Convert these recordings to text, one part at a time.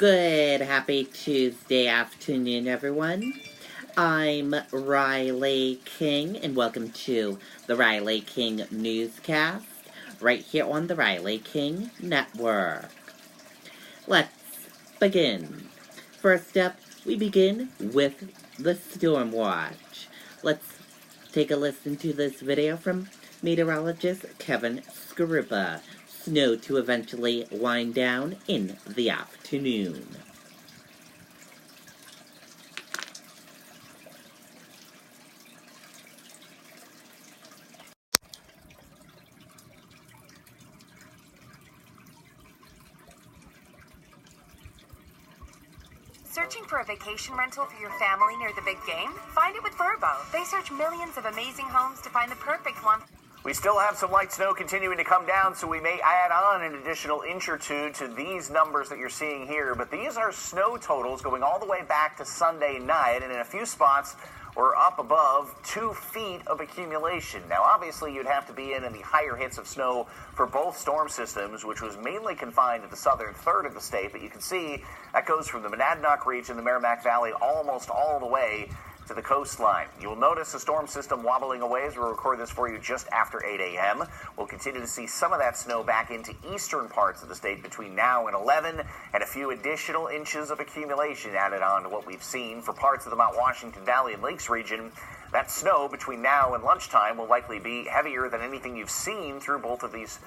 Good, happy Tuesday afternoon, everyone. I'm Riley King, and welcome to the Riley King Newscast, right here on the Riley King Network. Let's begin. First up, we begin with the storm watch. Let's take a listen to this video from meteorologist Kevin Skarupa. Snow to eventually wind down in the afternoon. Searching for a vacation rental for your family near the big game? Find it with Vrbo. They search millions of amazing homes to find the perfect one. We still have some light snow continuing to come down, so we may add on an additional inch or two to these numbers that you're seeing here. But these are snow totals going all the way back to Sunday night, and in a few spots, we're up above 2 feet of accumulation. Now, obviously, you'd have to be in the higher hits of snow for both storm systems, which was mainly confined to the southern third of the state. But you can see that goes from the Monadnock region, the Merrimack Valley, almost all the way to the coastline. You'll notice the storm system wobbling away as we record this for you just after 8 a.m. We'll continue to see some of that snow back into eastern parts of the state between now and 11, and a few additional inches of accumulation added on to what we've seen for parts of the Mount Washington Valley and Lakes region. That snow between now and lunchtime will likely be heavier than anything you've seen through both of these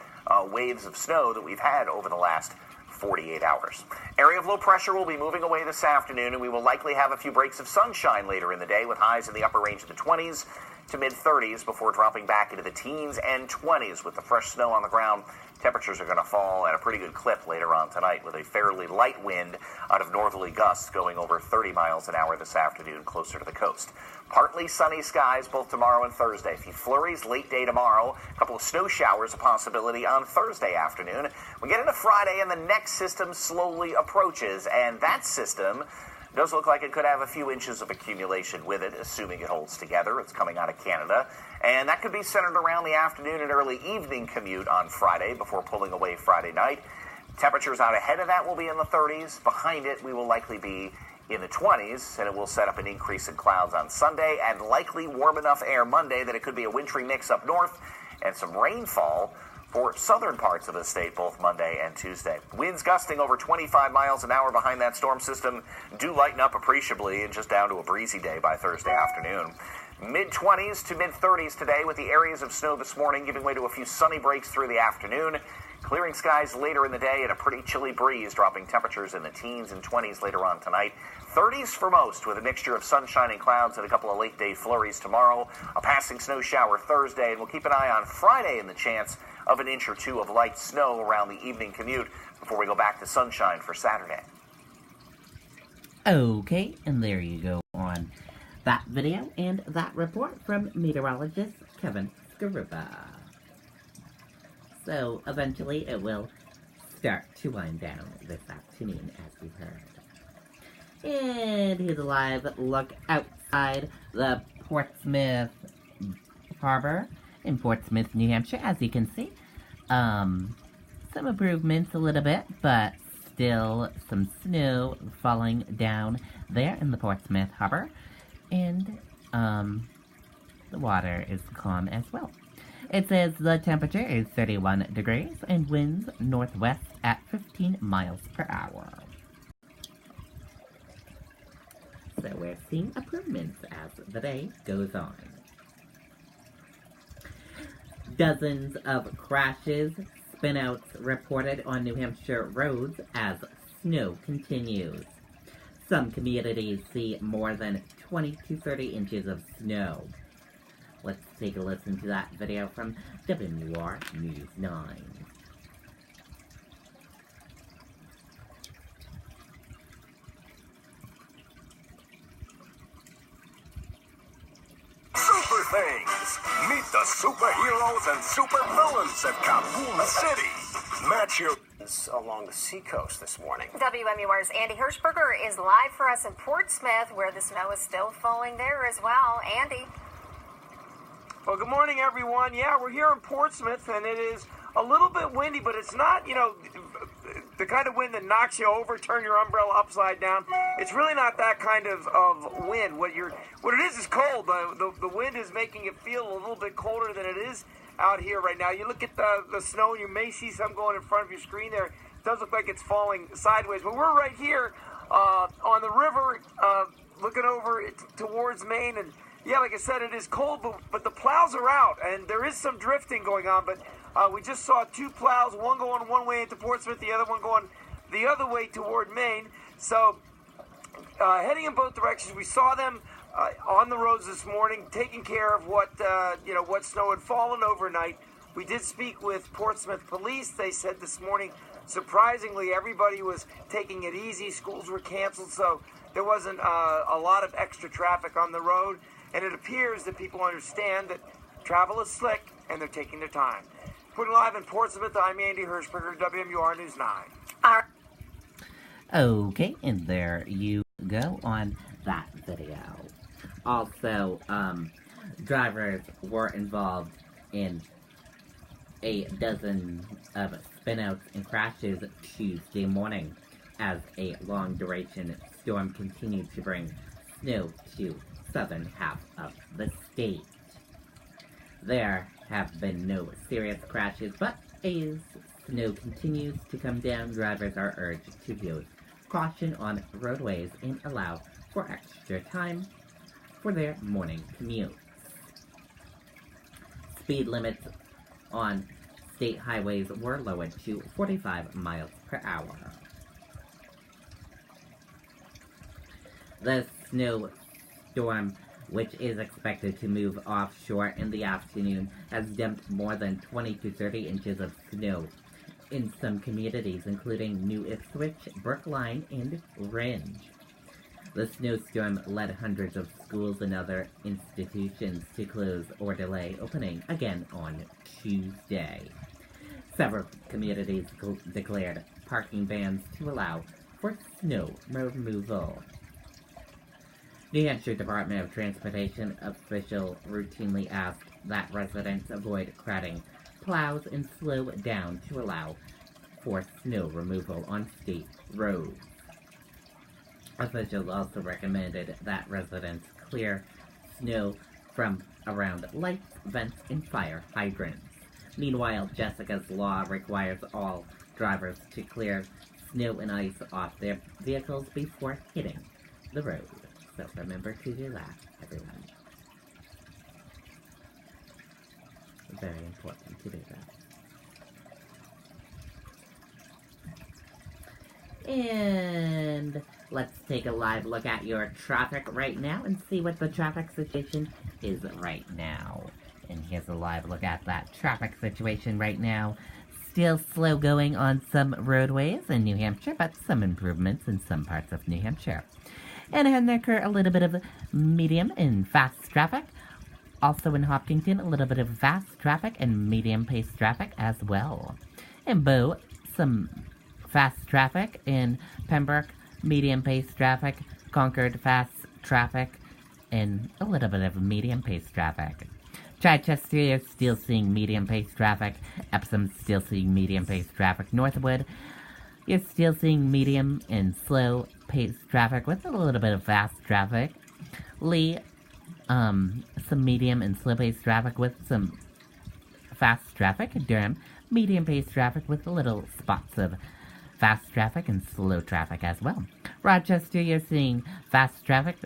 waves of snow that we've had over the last 48 hours. Area of low pressure will be moving away this afternoon, and we will likely have a few breaks of sunshine later in the day with highs in the upper range of the 20s to mid-30s before dropping back into the teens and 20s. With the fresh snow on the ground, temperatures are going to fall at a pretty good clip later on tonight with a fairly light wind out of northerly gusts going over 30 miles an hour this afternoon closer to the coast. Partly sunny skies both tomorrow and Thursday. A few flurries late day tomorrow. A couple of snow showers a possibility on Thursday afternoon. We get into Friday and the next system slowly approaches, and that system does look like it could have a few inches of accumulation with it, assuming it holds together. It's coming out of Canada, and that could be centered around the afternoon and early evening commute on Friday before pulling away Friday night. Temperatures out ahead of that will be in the 30s. Behind it, we will likely be in the 20s, and it will set up an increase in clouds on Sunday and likely warm enough air Monday that it could be a wintry mix up north and some rainfall for southern parts of the state both Monday and Tuesday. Winds gusting over 25 miles an hour behind that storm system do lighten up appreciably and just down to a breezy day by Thursday afternoon. Mid-20s to mid-30s today with the areas of snow this morning giving way to a few sunny breaks through the afternoon. Clearing skies later in the day and a pretty chilly breeze, dropping temperatures in the teens and 20s later on tonight. 30s for most with a mixture of sunshine and clouds and a couple of late-day flurries tomorrow. A passing snow shower Thursday, and we'll keep an eye on Friday and the chance of an inch or two of light snow around the evening commute before we go back to sunshine for Saturday. Okay, and there you go on that video and that report from meteorologist Kevin Skarupa. So, eventually it will start to wind down this afternoon, as we heard. And here's a live look outside the Portsmouth Harbor in Portsmouth, New Hampshire. As you can see, some improvements a little bit, but still some snow falling down there in the Portsmouth Harbor. And the water is calm as well. It says the temperature is 31 degrees and winds northwest at 15 miles per hour. So we're seeing improvements as the day goes on. Dozens of crashes, spinouts reported on New Hampshire roads as snow continues. Some communities see more than 20 to 30 inches of snow. Let's take a listen to that video from WR News 9. Super Things. Meet the superheroes and supervillains at Kaboom City. Match your along the seacoast this morning. WMUR's Andy Hirschberger is live for us in Portsmouth, where the snow is still falling there as well. Andy. Well, good morning, everyone. Yeah, we're here in Portsmouth, and it is a little bit windy, but it's not, the the kind of wind that knocks you over, turn your umbrella upside down. It's really not that kind of wind. What it is cold. The wind is making it feel a little bit colder than it is out here right now. You look at the snow, and you may see some going in front of your screen there. It does look like it's falling sideways, but we're right here on the river, looking over towards Maine, and yeah, like I said, it is cold, but the plows are out, and there is some drifting going on, but we just saw 2 plows, one going one way into Portsmouth, the other one going the other way toward Maine. So heading in both directions. We saw them on the roads this morning, taking care of what snow had fallen overnight. We did speak with Portsmouth police. They said this morning, surprisingly, everybody was taking it easy. Schools were canceled, so there wasn't a lot of extra traffic on the road. And it appears that people understand that travel is slick and they're taking their time. Putting live in Portsmouth, I'm Andy Hirschberger, WMUR News 9. Okay, and there you go on that video. Also, drivers were involved in a dozen of spinouts and crashes Tuesday morning as a long-duration storm continued to bring snow to southern half of the state. There have been no serious crashes, but as snow continues to come down, drivers are urged to use caution on roadways and allow for extra time for their morning commutes. Speed limits on state highways were lowered to 45 miles per hour. The snowstorm, which is expected to move offshore in the afternoon, has dumped more than 20 to 30 inches of snow in some communities, including New Ipswich, Brookline, and Rindge. The snowstorm led hundreds of schools and other institutions to close or delay opening again on Tuesday. Several communities declared parking bans to allow for snow removal. New Hampshire Department of Transportation official routinely asked that residents avoid crowding plows and slow down to allow for snow removal on state roads. Officials also recommended that residents clear snow from around lights, vents, and fire hydrants. Meanwhile, Jessica's Law requires all drivers to clear snow and ice off their vehicles before hitting the road. So remember to do that, everyone. Very important to do that. And let's take a live look at your traffic right now and see what the traffic situation is right now. And here's a live look at that traffic situation right now. Still slow going on some roadways in New Hampshire, but some improvements in some parts of New Hampshire. And ahead there occur a little bit of medium and fast traffic. Also in Hopkinton, a little bit of fast traffic and medium-paced traffic as well. In Bow, some fast traffic. In Pembroke, medium-paced traffic. Concord, fast traffic. And a little bit of medium-paced traffic. Chichester, you're still seeing medium-paced traffic. Epsom, still seeing medium-paced traffic. Northwood, you're still seeing medium and slow-paced traffic with a little bit of fast traffic. Lee, some medium and slow-paced traffic with some fast traffic. Durham, medium-paced traffic with little spots of fast traffic and slow traffic as well. Rochester, you're seeing fast traffic.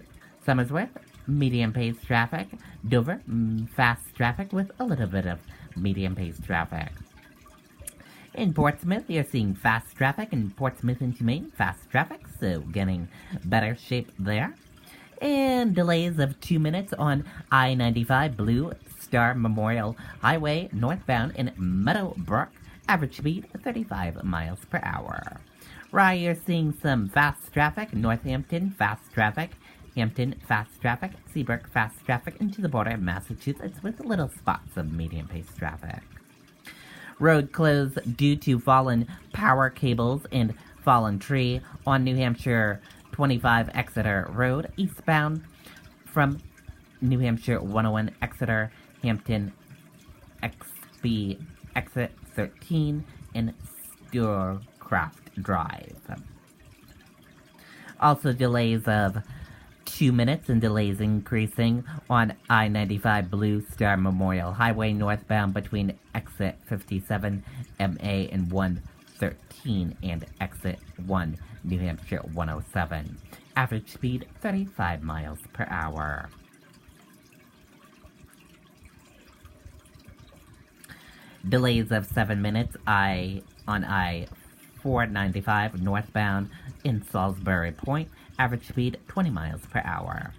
Somersworth, medium-paced traffic. Dover, fast traffic with a little bit of medium-paced traffic. In Portsmouth, you're seeing fast traffic. In Portsmouth into Maine, fast traffic, so getting better shape there. And delays of 2 minutes on I-95 Blue Star Memorial Highway northbound in Meadowbrook. Average speed 35 miles per hour. Rye, you're seeing some fast traffic. Northampton, fast traffic. Hampton, fast traffic. Seabrook, fast traffic into the border of Massachusetts with little spots of medium-paced traffic. Road closed due to fallen power cables and fallen tree on New Hampshire 25 Exeter Road, eastbound from New Hampshire 101 Exeter, Hampton, XB Exit 13, and Storecraft drive. Also delays of 2 minutes and delays increasing on I-95 Blue Star Memorial Highway northbound between exit 57 MA and 113 and exit 1 New Hampshire 107. Average speed 35 miles per hour. Delays of 7 minutes on I-495 northbound in Salisbury Point. Average speed 20 miles per hour.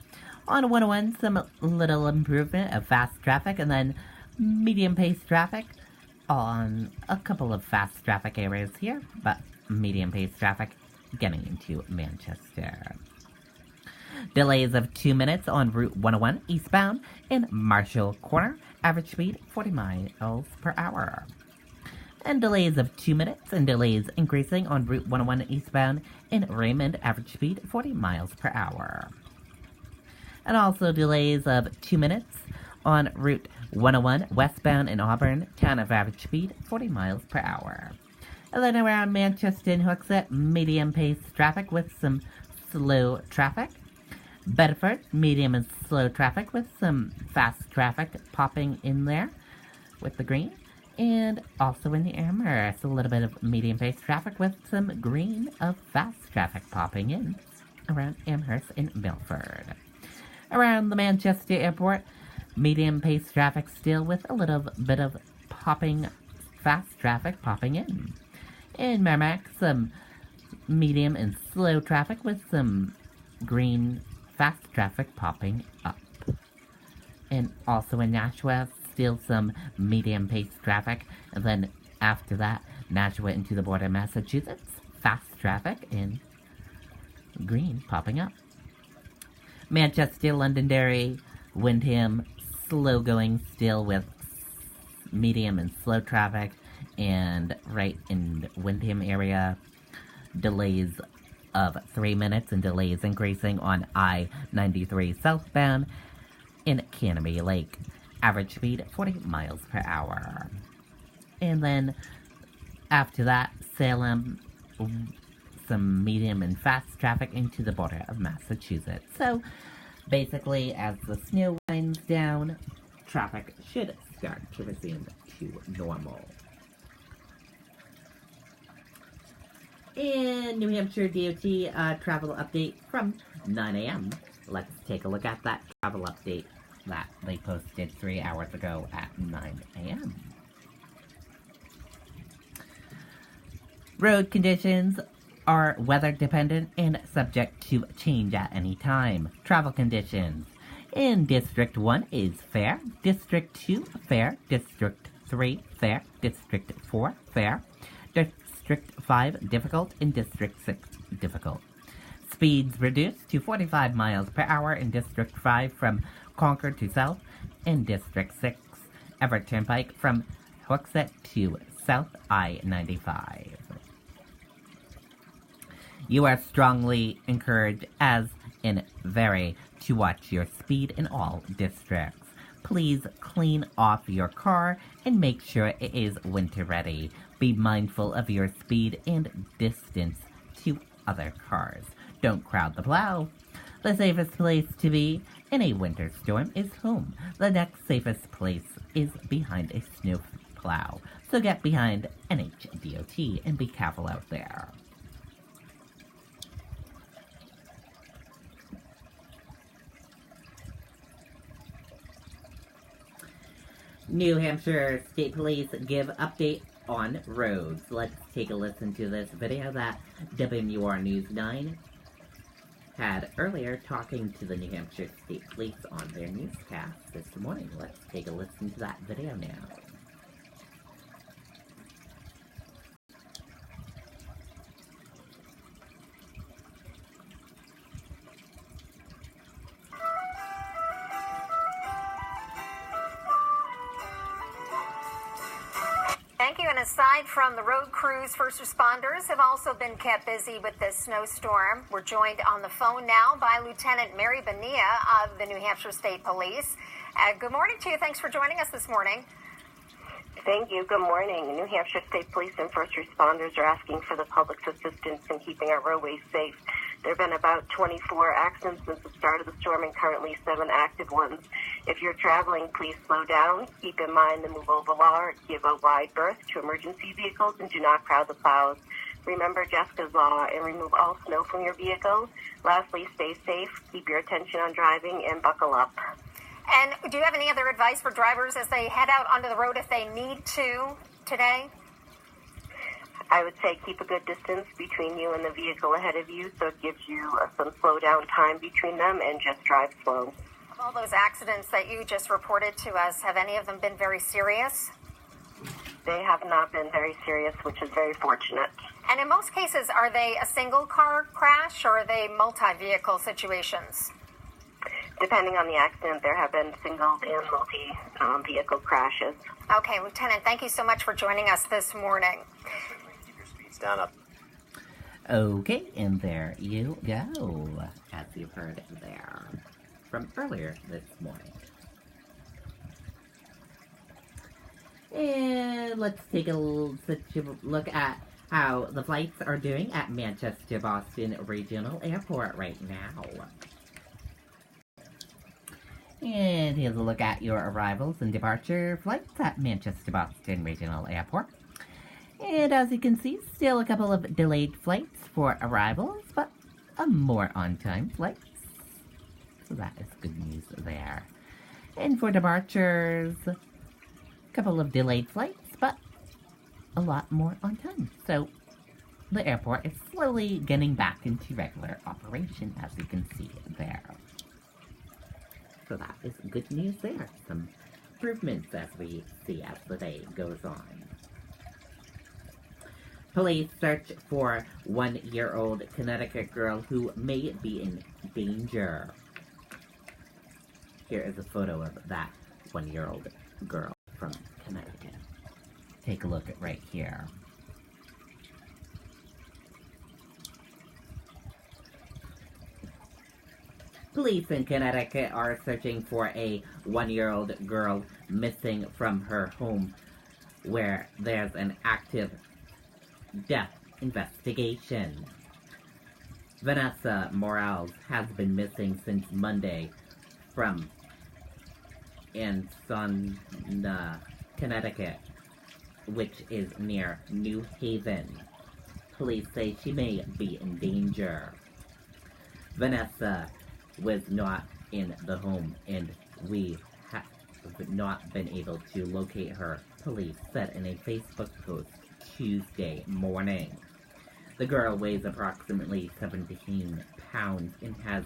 On 101, some little improvement of fast traffic and then medium pace traffic on a couple of fast traffic areas here, but medium pace traffic getting into Manchester. Delays of 2 minutes on Route 101 eastbound in Marshall Corner. Average speed 40 miles per hour. And delays of 2 minutes and delays increasing on Route 101 eastbound in Raymond. Average speed 40 miles per hour. And also delays of 2 minutes on Route 101 westbound in Auburn. Town of average speed 40 miles per hour. And then around Manchester and Hooksett, medium pace traffic with some slow traffic. Bedford, medium and slow traffic with some fast traffic popping in there with the green. And also in the Amherst, a little bit of medium pace traffic with some green of fast traffic popping in around Amherst and Milford. Around the Manchester Airport, medium pace traffic still with a little bit of popping fast traffic popping in. In Merrimack, some medium and slow traffic with some green fast traffic popping up. And also in Nashua, still some medium pace traffic. And then after that, Nashua into the border of Massachusetts, fast traffic in green popping up. Manchester, Londonderry, Windham, slow going still with medium and slow traffic. And right in Windham area, delays of 3 minutes and delays increasing on I-93 southbound in Canopy Lake. Average speed 40 miles per hour. And then after that, Salem, some medium and fast traffic into the border of Massachusetts. So basically, as the snow winds down, traffic should start to resume to normal. In New Hampshire DOT travel update from 9 a.m. Let's take a look at that travel update that they posted 3 hours ago at 9 a.m. Road conditions are weather dependent and subject to change at any time. Travel conditions. In District 1 is fair, District 2 fair, District 3 fair, District 4 fair, District 5 difficult, and District 6 difficult. Speeds reduced to 45 miles per hour in District 5 from Concord to South, and District 6 Everett Turnpike from Hooksett to South I-95. You are strongly encouraged, as in very, to watch your speed in all districts. Please clean off your car and make sure it is winter ready. Be mindful of your speed and distance to other cars. Don't crowd the plow. The safest place to be in a winter storm is home. The next safest place is behind a snow plow. So get behind NHDOT and be careful out there. New Hampshire State Police give update on roads. Let's take a listen to this video that WMUR News 9 had earlier talking to the New Hampshire State Police on their newscast this morning. Let's take a listen to that video now. Thank you. And aside from the road crews, first responders have also been kept busy with this snowstorm. We're joined on the phone now by Lieutenant Mary Bonilla of the New Hampshire State Police. Good morning to you. Thanks for joining us this morning. Thank you. Good morning. New Hampshire State Police and first responders are asking for the public's assistance in keeping our roadways safe. There have been about 24 accidents since the start of the storm and currently 7 active ones. If you're traveling, please slow down. Keep in mind the move over law, give a wide berth to emergency vehicles, and do not crowd the plows. Remember Jessica's law and remove all snow from your vehicle. Lastly, stay safe, keep your attention on driving, and buckle up. And do you have any other advice for drivers as they head out onto the road if they need to today? I would say keep a good distance between you and the vehicle ahead of you, so it gives you some slow down time between them, and just drive slow. Of all those accidents that you just reported to us, have any of them been very serious? They have not been very serious, which is very fortunate. And in most cases, are they a single car crash or are they multi-vehicle situations? Depending on the accident, there have been single and multi-vehicle crashes. Okay, Lieutenant, thank you so much for joining us this morning. Keep your speeds down up. Okay, and there you go, as you heard there from earlier this morning. And let's take a look at how the flights are doing at Manchester-Boston Regional Airport right now. And here's a look at your arrivals and departure flights at Manchester-Boston Regional Airport. And as you can see, still a couple of delayed flights for arrivals, but more on-time flights. So that is good news there. And for departures, a couple of delayed flights, but a lot more on time. So the airport is slowly getting back into regular operation, as you can see there. So that is good news there. Some improvements as we see as the day goes on. Police search for 1-year-old Connecticut girl who may be in danger. Here is a photo of that 1-year-old girl from Connecticut. Take a look at right here. Police in Connecticut are searching for a 1-year-old girl missing from her home where there's an active death investigation. Vanessa Morales has been missing since Monday from Ansonia, Connecticut, which is near New Haven. Police say she may be in danger. Vanessa was not in the home, and we have not been able to locate her, police said in a Facebook post Tuesday morning. The girl weighs approximately 17 pounds and has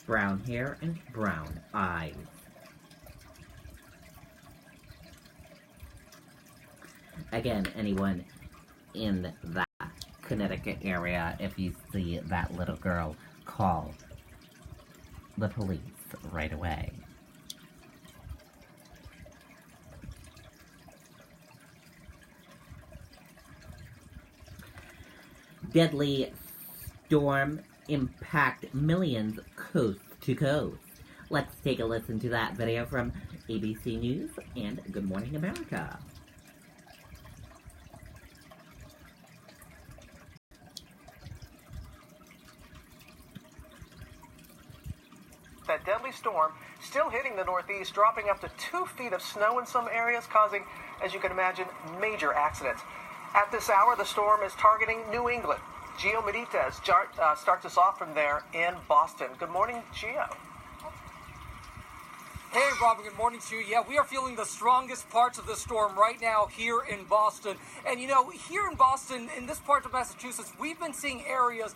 brown hair and brown eyes. Again, anyone in that Connecticut area, if you see that little girl, call the police right away. Deadly storm impact millions coast to coast. Let's take a listen to that video from ABC News and Good Morning America. That deadly storm still hitting the Northeast, dropping up to 2 feet of snow in some areas, causing, as you can imagine, major accidents. At this hour, the storm is targeting New England. Gio Meditez starts us off from there in Boston. Good morning, Gio. Hey, Robin, good morning to you. Yeah, we are feeling the strongest parts of the storm right now here in Boston. And, you know, here in Boston, in this part of Massachusetts, we've been seeing areas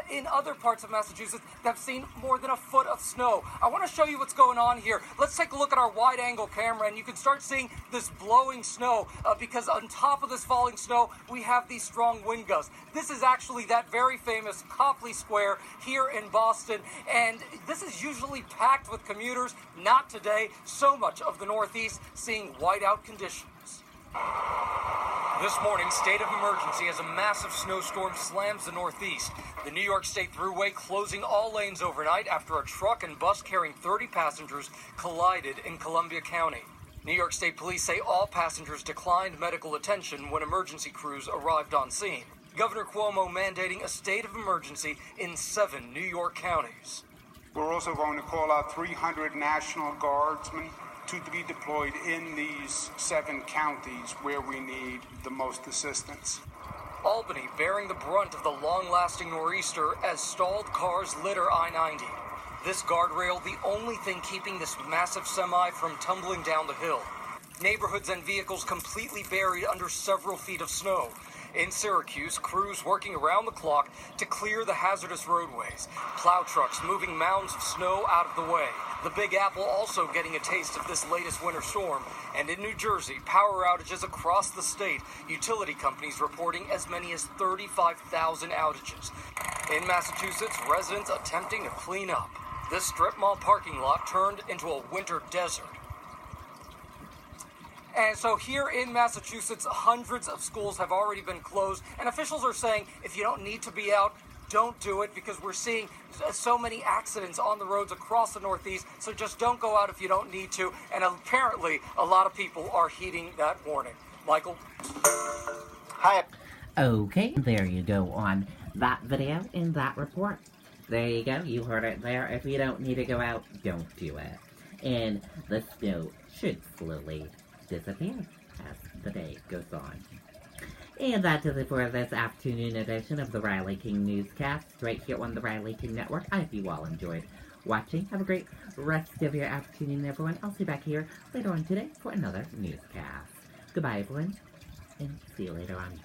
in other parts of Massachusetts that have seen more than a foot of snow. I want to show you what's going on here. Let's take a look at our wide-angle camera, and you can start seeing this blowing snow because on top of this falling snow, we have these strong wind gusts. This is actually that very famous Copley Square here in Boston, and this is usually packed with commuters. Not today. So much of the Northeast seeing whiteout conditions. This morning, state of emergency as a massive snowstorm slams the Northeast. The New York State Thruway closing all lanes overnight after a truck and bus carrying 30 passengers collided in Columbia County. New York State Police say all passengers declined medical attention when emergency crews arrived on scene. Governor Cuomo mandating a state of emergency in 7 New York counties. We're also going to call out 300 National Guardsmen to be deployed in these 7 counties where we need the most assistance. Albany bearing the brunt of the long-lasting nor'easter as stalled cars litter I-90. This guardrail the only thing keeping this massive semi from tumbling down the hill. Neighborhoods and vehicles completely buried under several feet of snow. In Syracuse, crews working around the clock to clear the hazardous roadways. Plow trucks moving mounds of snow out of the way. The Big Apple also getting a taste of this latest winter storm. And in New Jersey, power outages across the state. Utility companies reporting as many as 35,000 outages. In Massachusetts, residents attempting to clean up. This strip mall parking lot turned into a winter desert. And so here in Massachusetts, hundreds of schools have already been closed, and officials are saying if you don't need to be out, don't do it, because we're seeing so many accidents on the roads across the Northeast, so just don't go out if you don't need to, and apparently a lot of people are heeding that warning. Michael? Hi. Okay, there you go on that video and that report. There you go, you heard it there. If you don't need to go out, don't do it. And the snow should slowly disappear as the day goes on. And that does it for this afternoon edition of the Riley King Newscast, right here on the Riley King Network. I hope you all enjoyed watching. Have a great rest of your afternoon, everyone. I'll see you back here later on today for another newscast. Goodbye, everyone, and see you later on.